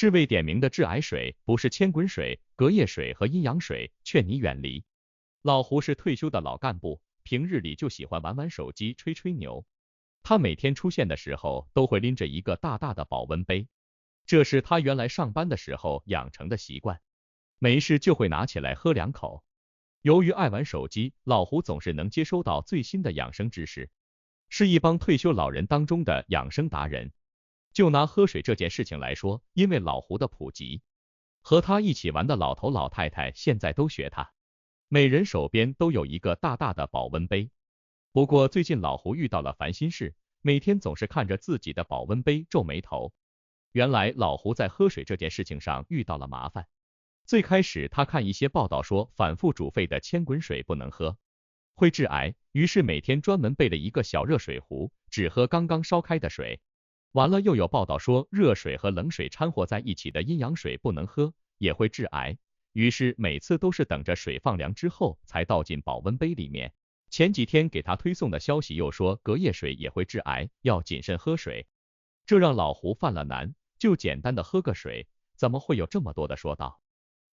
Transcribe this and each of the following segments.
是未点名的致癌水不是千滚水、隔夜水和阴阳水，劝你远离。老胡是退休的老干部，平日里就喜欢玩玩手机、吹吹牛。他每天出现的时候都会拎着一个大大的保温杯，这是他原来上班的时候养成的习惯，没事就会拿起来喝2口。由于爱玩手机，老胡总是能接收到最新的养生知识，是一帮退休老人当中的养生达人。就拿喝水这件事情来说，因为老胡的普及，和他一起玩的老头老太太现在都学他，每人手边都有一个大大的保温杯。不过最近老胡遇到了烦心事，每天总是看着自己的保温杯皱眉头。原来老胡在喝水这件事情上遇到了麻烦。最开始他看一些报道说反复煮沸的千滚水不能喝，会致癌，于是每天专门备了一个小热水壶，只喝刚刚烧开的水。完了又有报道说热水和冷水掺和在一起的阴阳水不能喝，也会致癌，于是每次都是等着水放凉之后才倒进保温杯里面。前几天给他推送的消息又说隔夜水也会致癌，要谨慎喝水，这让老胡犯了难，就简单的喝个水，怎么会有这么多的说道？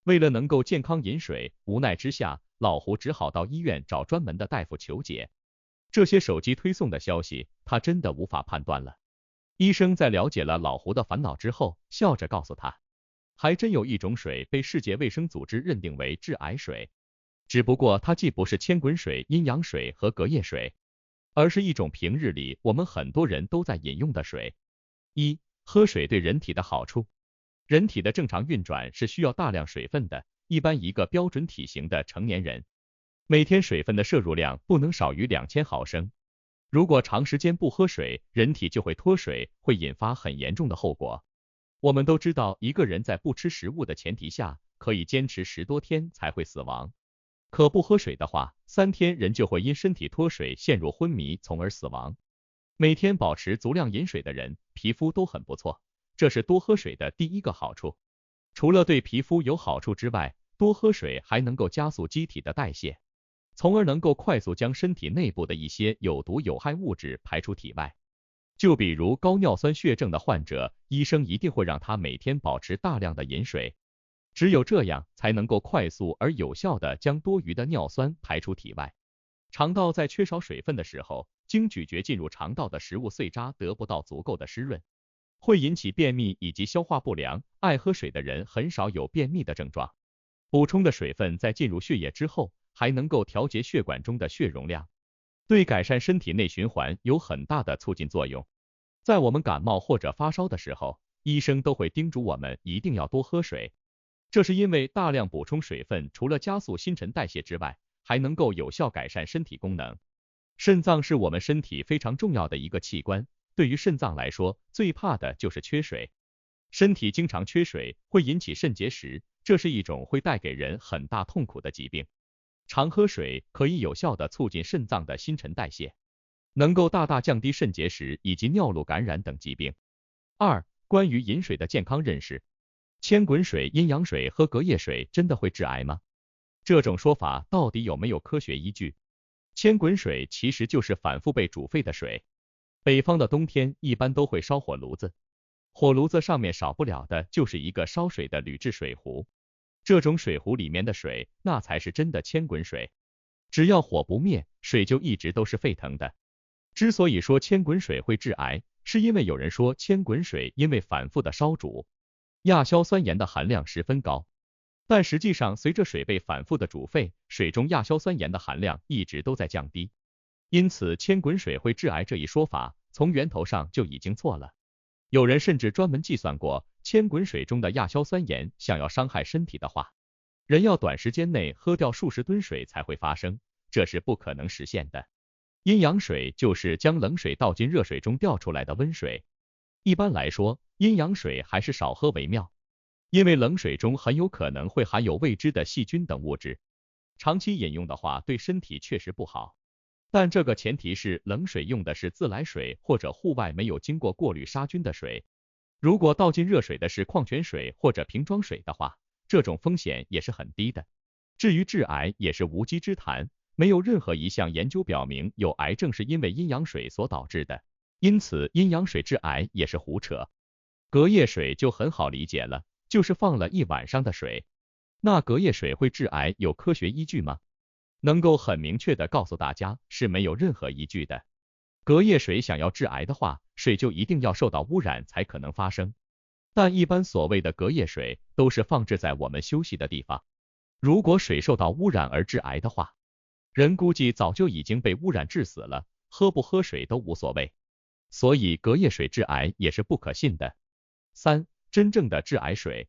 为了能够健康饮水，无奈之下，老胡只好到医院找专门的大夫求解。这些手机推送的消息，他真的无法判断了。医生在了解了老胡的烦恼之后，笑着告诉他，还真有一种水被世界卫生组织认定为致癌水，只不过它既不是千滚水、阴阳水和隔夜水，而是一种平日里我们很多人都在饮用的水。喝水对人体的好处。人体的正常运转是需要大量水分的，一般一个标准体型的成年人，每天水分的摄入量不能少于2000毫升。如果长时间不喝水，人体就会脱水，会引发很严重的后果。我们都知道，一个人在不吃食物的前提下，可以坚持10多天才会死亡。可不喝水的话，3天人就会因身体脱水陷入昏迷，从而死亡。每天保持足量饮水的人，皮肤都很不错，这是多喝水的第一个好处。除了对皮肤有好处之外，多喝水还能够加速机体的代谢，从而能够快速将身体内部的一些有毒有害物质排出体外。就比如高尿酸血症的患者，医生一定会让他每天保持大量的饮水，只有这样才能够快速而有效的将多余的尿酸排出体外。肠道在缺少水分的时候，经咀嚼进入肠道的食物碎渣得不到足够的湿润，会引起便秘以及消化不良。爱喝水的人很少有便秘的症状。补充的水分在进入血液之后，还能够调节血管中的血容量，对改善身体内循环有很大的促进作用。在我们感冒或者发烧的时候，医生都会叮嘱我们一定要多喝水，这是因为大量补充水分除了加速新陈代谢之外，还能够有效改善身体功能。肾脏是我们身体非常重要的一个器官，对于肾脏来说，最怕的就是缺水。身体经常缺水会引起肾结石，这是一种会带给人很大痛苦的疾病。常喝水可以有效的促进肾脏的新陈代谢，能够大大降低肾结石以及尿路感染等疾病。关于饮水的健康认识。千滚水、阴阳水和隔夜水真的会致癌吗？这种说法到底有没有科学依据？千滚水其实就是反复被煮沸的水。北方的冬天一般都会烧火炉子，火炉子上面少不了的就是一个烧水的铝制水壶。这种水壶里面的水，那才是真的千滚水。只要火不灭，水就一直都是沸腾的。之所以说千滚水会致癌，是因为有人说千滚水因为反复的烧煮，亚硝酸盐的含量十分高。但实际上，随着水被反复的煮沸，水中亚硝酸盐的含量一直都在降低。因此，千滚水会致癌这一说法，从源头上就已经错了。有人甚至专门计算过，千滚水中的亚硝酸盐想要伤害身体的话，人要短时间内喝掉数十吨水才会发生，这是不可能实现的。阴阳水就是将冷水倒进热水中调出来的温水。一般来说，阴阳水还是少喝为妙，因为冷水中很有可能会含有未知的细菌等物质，长期饮用的话对身体确实不好。但这个前提是冷水用的是自来水或者户外没有经过过滤杀菌的水。如果倒进热水的是矿泉水或者瓶装水的话，这种风险也是很低的。至于致癌也是无稽之谈，没有任何一项研究表明有癌症是因为阴阳水所导致的，因此阴阳水致癌也是胡扯。隔夜水就很好理解了，就是放了一晚上的水。那隔夜水会致癌有科学依据吗？能够很明确的告诉大家是没有任何依据的。隔夜水想要致癌的话，水就一定要受到污染才可能发生。但一般所谓的隔夜水都是放置在我们休息的地方，如果水受到污染而致癌的话，人估计早就已经被污染致死了，喝不喝水都无所谓。所以隔夜水致癌也是不可信的。3. 真正的致癌水。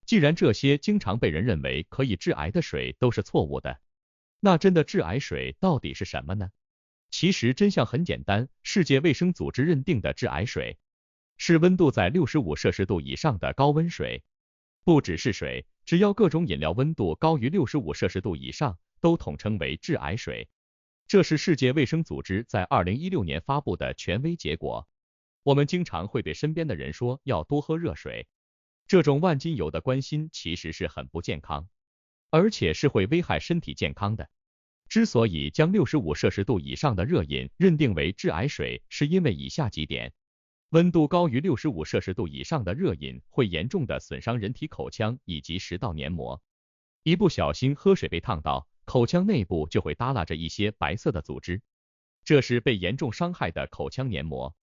既然这些经常被人认为可以致癌的水都是错误的，那真的致癌水到底是什么呢？其实真相很简单，世界卫生组织认定的致癌水是温度在65摄氏度以上的高温水。不只是水，只要各种饮料温度高于65摄氏度以上，都统称为致癌水。这是世界卫生组织在2016年发布的权威结果。我们经常会对身边的人说要多喝热水，这种万金油的关心其实是很不健康，而且是会危害身体健康的。之所以将65摄氏度以上的热饮认定为致癌水，是因为以下几点。温度高于65摄氏度以上的热饮会严重的损伤人体口腔以及食道黏膜，一不小心喝水被烫到，口腔内部就会耷拉着一些白色的组织，这是被严重伤害的口腔黏膜。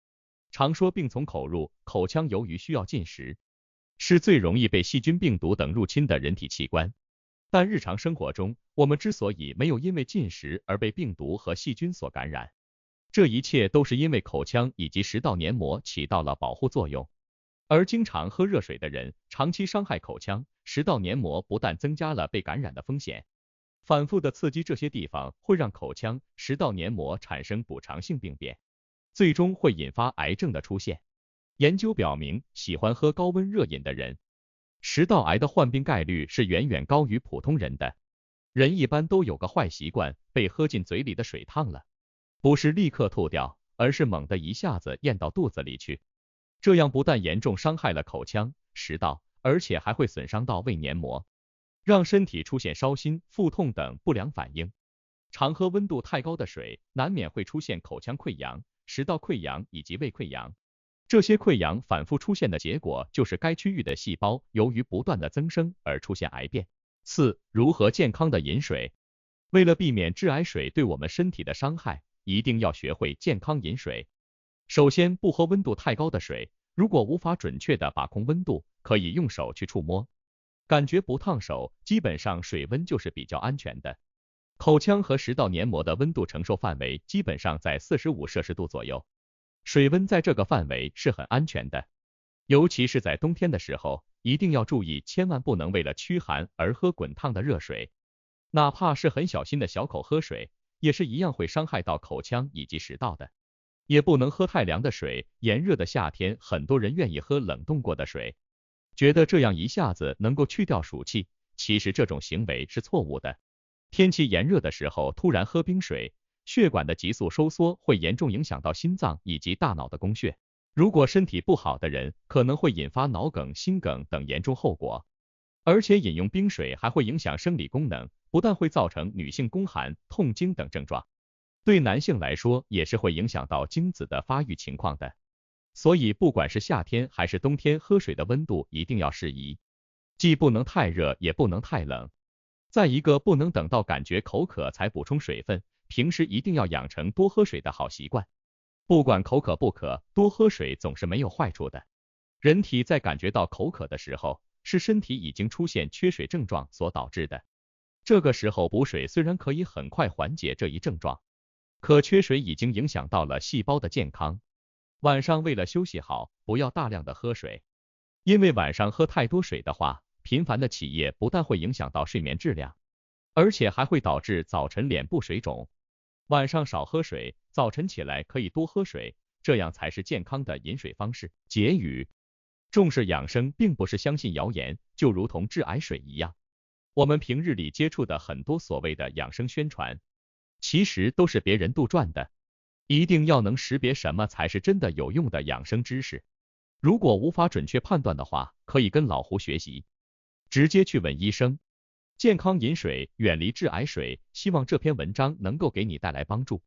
常说病从口入，口腔由于需要进食，是最容易被细菌病毒等入侵的人体器官。但日常生活中，我们之所以没有因为进食而被病毒和细菌所感染，这一切都是因为口腔以及食道黏膜起到了保护作用。而经常喝热水的人，长期伤害口腔、食道黏膜，不但增加了被感染的风险，反复的刺激这些地方会让口腔、食道黏膜产生补偿性病变，最终会引发癌症的出现。研究表明，喜欢喝高温热饮的人，食道癌的患病概率是远远高于普通人的。人一般都有个坏习惯，被喝进嘴里的水烫了，不是立刻吐掉，而是猛地一下子咽到肚子里去。这样不但严重伤害了口腔、食道，而且还会损伤到胃黏膜，让身体出现烧心、腹痛等不良反应。常喝温度太高的水，难免会出现口腔溃疡、食道溃疡以及胃溃疡。这些溃疡反复出现的结果，就是该区域的细胞由于不断的增生而出现癌变。4. 如何健康的饮水？为了避免致癌水对我们身体的伤害，一定要学会健康饮水。首先，不喝温度太高的水，如果无法准确的把控温度，可以用手去触摸，感觉不烫手，基本上水温就是比较安全的。口腔和食道黏膜的温度承受范围基本上在45摄氏度左右，水温在这个范围是很安全的。尤其是在冬天的时候，一定要注意，千万不能为了驱寒而喝滚烫的热水，哪怕是很小心的小口喝水，也是一样会伤害到口腔以及食道的。也不能喝太凉的水，炎热的夏天，很多人愿意喝冷冻过的水，觉得这样一下子能够去掉暑气，其实这种行为是错误的。天气炎热的时候突然喝冰水，血管的急速收缩会严重影响到心脏以及大脑的供血，如果身体不好的人，可能会引发脑梗、心梗等严重后果。而且饮用冰水还会影响生理功能，不但会造成女性宫寒、痛经等症状，对男性来说也是会影响到精子的发育情况的。所以不管是夏天还是冬天，喝水的温度一定要适宜，既不能太热，也不能太冷。再一个，不能等到感觉口渴才补充水分，平时一定要养成多喝水的好习惯。不管口渴不渴，多喝水总是没有坏处的。人体在感觉到口渴的时候，是身体已经出现缺水症状所导致的。这个时候补水虽然可以很快缓解这一症状，可缺水已经影响到了细胞的健康。晚上为了休息好，不要大量的喝水，因为晚上喝太多水的话，频繁的起夜不但会影响到睡眠质量，而且还会导致早晨脸部水肿。晚上少喝水，早晨起来可以多喝水，这样才是健康的饮水方式。结语：重视养生并不是相信谣言，就如同致癌水一样。我们平日里接触的很多所谓的养生宣传，其实都是别人杜撰的。一定要能识别什么才是真的有用的养生知识。如果无法准确判断的话，可以跟老胡学习，直接去问医生。健康饮水，远离致癌水，希望这篇文章能够给你带来帮助。